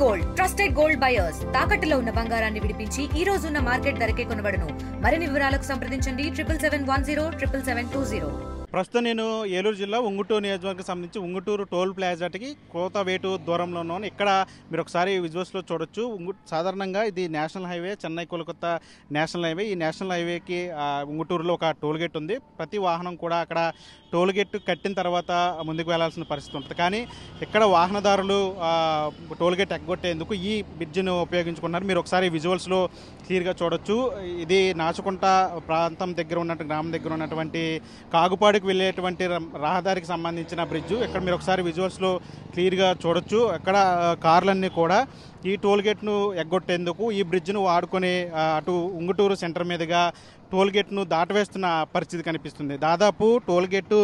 Gold trusted gold buyers తాకట్టులో ఉన్న బంగారాన్ని విడిపించి ఈ రోజు ఉన్న మార్కెట్ ధరకే కొనబడును. మరిన్ని వివరాలకు సంప్రదించండి 77107720. ప్రస్తుతం నేను ఏలూరు జిల్లా ఉంగుటూరు నియోజకవర్గం సంబంధించి ఉంగుటూరు టోల్ ప్లాజాకి కోతవేటు దూరంలో ఉన్నాను. ఇక్కడ మీరు ఒకసారి విజువల్స్లో చూడొచ్చు. సాధారణంగా ఇది national highway, Chennai Kolkata national highway. ఈ నేషనల్ హైవేకి ఉంగుటూరులో ఒక టోల్ గేట్ ఉంది. ప్రతి వాహనం కూడా అక్కడ టోల్ గేట్ కట్టిన తర్వాత ముందుకు వెళ్లాల్సిన పరిస్థితి ఉంటుంది. కానీ ఇక్కడ వాహనదారులు టోల్ గేట్ ఎగ్గొట్టేందుకు ఈ బ్రిడ్జిను ఉపయోగించుకున్నారు. మీరు ఒకసారి విజువల్స్లో క్లియర్గా చూడొచ్చు. ఇది నాచుకుంట ప్రాంతం దగ్గర ఉన్నట్టు గ్రామం దగ్గర ఉన్నటువంటి కాగుపాడికి వెళ్ళేటువంటి రహదారికి సంబంధించిన బ్రిడ్జ్. ఇక్కడ మీరు ఒకసారి విజువల్స్లో క్లియర్గా చూడొచ్చు. అక్కడ కార్లన్నీ కూడా ఈ టోల్ గేట్ను ఎగ్గొట్టేందుకు ఈ బ్రిడ్జ్ను వాడుకొని అటు ఉంగుటూరు సెంటర్ మీదుగా టోల్ గేట్ను దాటవేస్తున్న పరిస్థితి కనిపిస్తుంది. దాదాపు టోల్ గేటు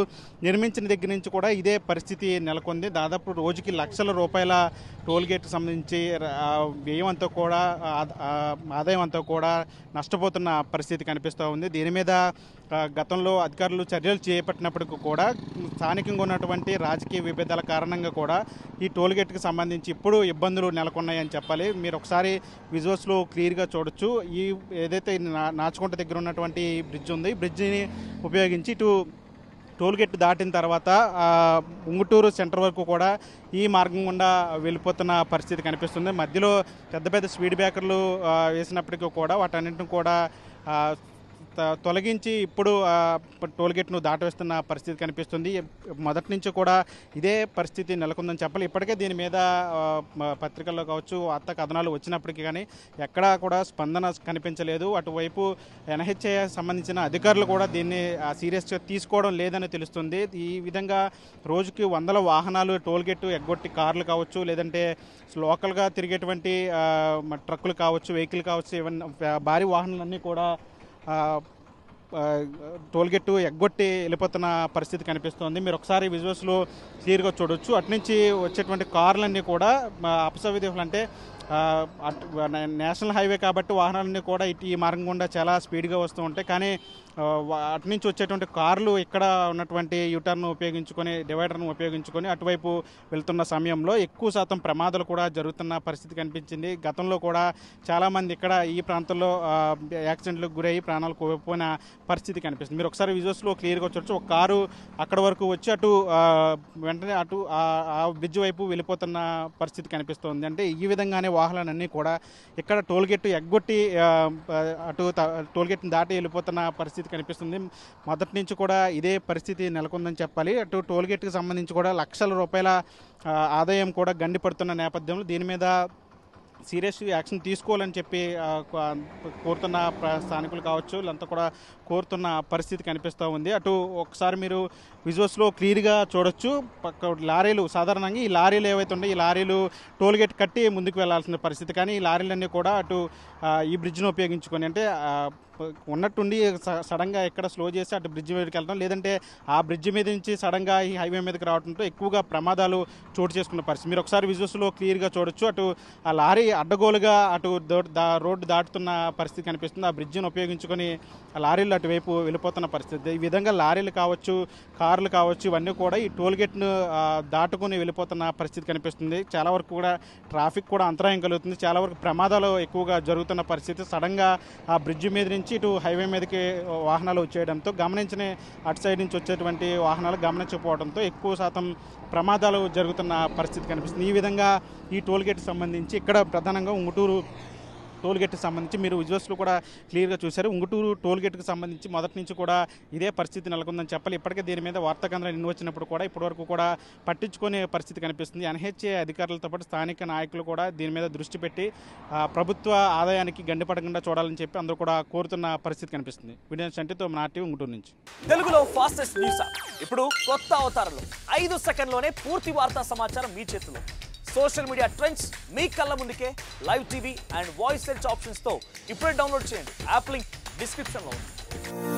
నిర్మించిన దగ్గర నుంచి కూడా ఇదే పరిస్థితి నెలకొంది. దాదాపు రోజుకి లక్షల రూపాయల టోల్ గేట్కి సంబంధించి వ్యయం అంతా కూడా ఆదాయం అంతా కూడా నష్టపోతున్న పరిస్థితి కనిపిస్తూ ఉంది. దీని మీద గతంలో అధికారులు చర్యలు చేపట్టినప్పటికీ కూడా స్థానికంగా ఉన్నటువంటి రాజకీయ విభేదాల కారణంగా కూడా ఈ టోల్ గేట్కి సంబంధించి ఇప్పుడు ఇబ్బందులు నెలకొన్నాయని చెప్పాలి. మీరు ఒకసారి విజువల్స్లో క్లియర్గా చూడొచ్చు. ఈ ఏదైతే నాచుకుంట దగ్గర ఉన్నటువంటి బ్రిడ్జ్ ఉంది, ఈ బ్రిడ్జిని ఉపయోగించి ఇటు టోల్ గేట్ దాటిన తర్వాత ఉంగుటూరు సెంటర్ వరకు కూడా ఈ మార్గం గుండా వెళ్ళిపోతున్న పరిస్థితి కనిపిస్తుంది. మధ్యలో పెద్ద పెద్ద స్పీడ్ బ్రేకర్లు వేసినప్పటికీ కూడా వాటన్నింటిని కూడా తొలగించి ఇప్పుడు టోల్ గేట్ను దాటవేస్తున్న పరిస్థితి కనిపిస్తుంది. మొదటి నుంచి కూడా ఇదే పరిస్థితి నెలకొందని చెప్పాలి. ఇప్పటికే దీని మీద పత్రికల్లో కావచ్చు వార్తా కథనాలు వచ్చినప్పటికీ కానీ ఎక్కడా కూడా స్పందన కనిపించలేదు. అటువైపు ఎన్హెచ్ఏ సంబంధించిన అధికారులు కూడా దీన్ని సీరియస్గా తీసుకోవడం లేదని తెలుస్తుంది. ఈ విధంగా రోజుకి వందల వాహనాలు టోల్ గేట్ ఎగ్గొట్టి కార్లు కావచ్చు, లేదంటే లోకల్గా తిరిగేటువంటి ట్రక్కులు కావచ్చు, వెహికల్ కావచ్చు, ఈవెన్ భారీ వాహనాలన్నీ కూడా టోల్ గేట్ ఎగ్గొట్టి వెళ్ళిపోతున్న పరిస్థితి కనిపిస్తుంది. మీరు ఒకసారి విజువల్స్లో క్లియర్గా చూడొచ్చు. అటునుంచి వచ్చేటువంటి కార్లన్నీ కూడా అపసవ్యదిశలు, అంటే నేషనల్ హైవే కాబట్టి వాహనాలన్నీ కూడా ఈ మార్గం గుండా చాలా స్పీడ్గా వస్తూ ఉంటాయి. కానీ అటు నుంచి వచ్చేటువంటి కార్లు ఇక్కడ ఉన్నటువంటి యూటర్న్ ఉపయోగించుకొని, డివైడర్ను ఉపయోగించుకొని అటువైపు వెళ్తున్న సమయంలో ఎక్కువ శాతం ప్రమాదాలు కూడా జరుగుతున్న పరిస్థితి కనిపించింది. గతంలో కూడా చాలామంది ఇక్కడ ఈ ప్రాంతంలో యాక్సిడెంట్లకు గురయ్యి ప్రాణాలు కోల్పోయిన పరిస్థితి కనిపిస్తుంది. మీరు ఒకసారి విజువల్స్లో క్లియర్గా చూడొచ్చు. ఒక కారు అక్కడ వరకు వచ్చి అటు వెంటనే అటు ఆ బ్రిడ్జ్ వైపు వెళ్ళిపోతున్న పరిస్థితి కనిపిస్తుంది. అంటే ఈ విధంగానే వాహనాలన్నీ కూడా ఇక్కడ టోల్ గేట్ ఎగ్గొట్టి అటు టోల్ గేట్ని దాటి వెళ్ళిపోతున్న పరిస్థితి కనిపిస్తుంది. మొదటి నుంచి కూడా ఇదే పరిస్థితి నెలకొందని చెప్పాలి. అటు టోల్ గేట్కి సంబంధించి కూడా లక్షల రూపాయల ఆదాయం కూడా గండిపడుతున్న నేపథ్యంలో దీని మీద సీరియస్ యాక్షన్ తీసుకోవాలని చెప్పి కోరుతున్న స్థానికులు కావచ్చు, వీళ్ళంతా కూడా కోరుతున్న పరిస్థితి కనిపిస్తూ ఉంది. అటు ఒకసారి మీరు విజువల్స్లో క్లియర్గా చూడొచ్చు. పక్క లారీలు, సాధారణంగా ఈ లారీలు ఏవైతే ఉన్నాయో ఈ లారీలు టోల్ గేట్ కట్టి ముందుకు వెళ్లాల్సిన పరిస్థితి. కానీ ఈ లారీలన్నీ కూడా అటు ఈ బ్రిడ్జ్ను ఉపయోగించుకొని, అంటే ఉన్నట్టుండి సడన్గా ఎక్కడ స్లో చేసి అటు బ్రిడ్జ్ మీదకి వెళ్ళడం, లేదంటే ఆ బ్రిడ్జ్ మీద నుంచి సడన్గా ఈ హైవే మీదకి రావడంతో ఎక్కువగా ప్రమాదాలు చోటు చేసుకున్న పరిస్థితి. మీరు ఒకసారి విజువల్స్లో క్లియర్గా చూడొచ్చు. అటు ఆ లారీ అడ్డగోలుగా అటు రోడ్డు దాటుతున్న పరిస్థితి కనిపిస్తుంది. ఆ బ్రిడ్జిని ఉపయోగించుకొని ఆ లారీలు అటువైపు వెళ్ళిపోతున్న పరిస్థితి. ఈ విధంగా లారీలు కావచ్చు, కార్లు కావచ్చు, ఇవన్నీ కూడా ఈ టోల్ గేట్ను దాటుకుని వెళ్ళిపోతున్న పరిస్థితి కనిపిస్తుంది. చాలా వరకు కూడా ట్రాఫిక్ కూడా అంతరాయం కలుగుతుంది. చాలా వరకు ప్రమాదాలు ఎక్కువగా జరుగుతున్న పరిస్థితి. సడన్గా ఆ బ్రిడ్జి మీద నుంచి ఇటు హైవే మీదకి వాహనాలు వచ్చేయడంతో గమనించిన అటు సైడ్ నుంచి వచ్చేటువంటి వాహనాలు గమనించకపోవడంతో ఎక్కువ శాతం ప్రమాదాలు జరుగుతున్న పరిస్థితి కనిపిస్తుంది. ఈ విధంగా ఈ టోల్ గేట్కి సంబంధించి ఇక్కడ ప్రధానంగా ఉంగుటూరు టోల్ గేట్కి సంబంధించి మీరు విజువల్స్లో కూడా క్లియర్గా చూశారు. ఉంగుటూరు టోల్ గేట్కి సంబంధించి మొదటి నుంచి కూడా ఇదే పరిస్థితి నెలకొందని చెప్పాలి. ఇప్పటికే దీని మీద వార్తా కథనాలు ఎన్ని వచ్చినప్పుడు కూడా ఇప్పటివరకు కూడా పట్టించుకునే పరిస్థితి కనిపిస్తుంది. ఎన్హెచ్ఏ అధికారులతో పాటు స్థానిక నాయకులు కూడా దీని మీద దృష్టి పెట్టి ప్రభుత్వ ఆదాయానికి గండిపడకుండా చూడాలని చెప్పి అందరూ కూడా కోరుతున్న పరిస్థితి కనిపిస్తుంది. వీడియో సంటితో నాటి ఉంగుటూరు నుంచి. తెలుగులో ఫాస్టెస్ట్ న్యూస్ ఇప్పుడు కొత్త అవతారంలో 5 సెకండ్లోనే పూర్తి వార్తా సమాచారం మీ చేతిలో. సోషల్ మీడియా ట్రెండ్స్ మీ కళ్ళ ముందుకే live TV and voice search options తో ఇప్పుడే డౌన్లోడ్ చేయండి. యాప్ లింక్ డిస్క్రిప్షన్ లో ఉంది.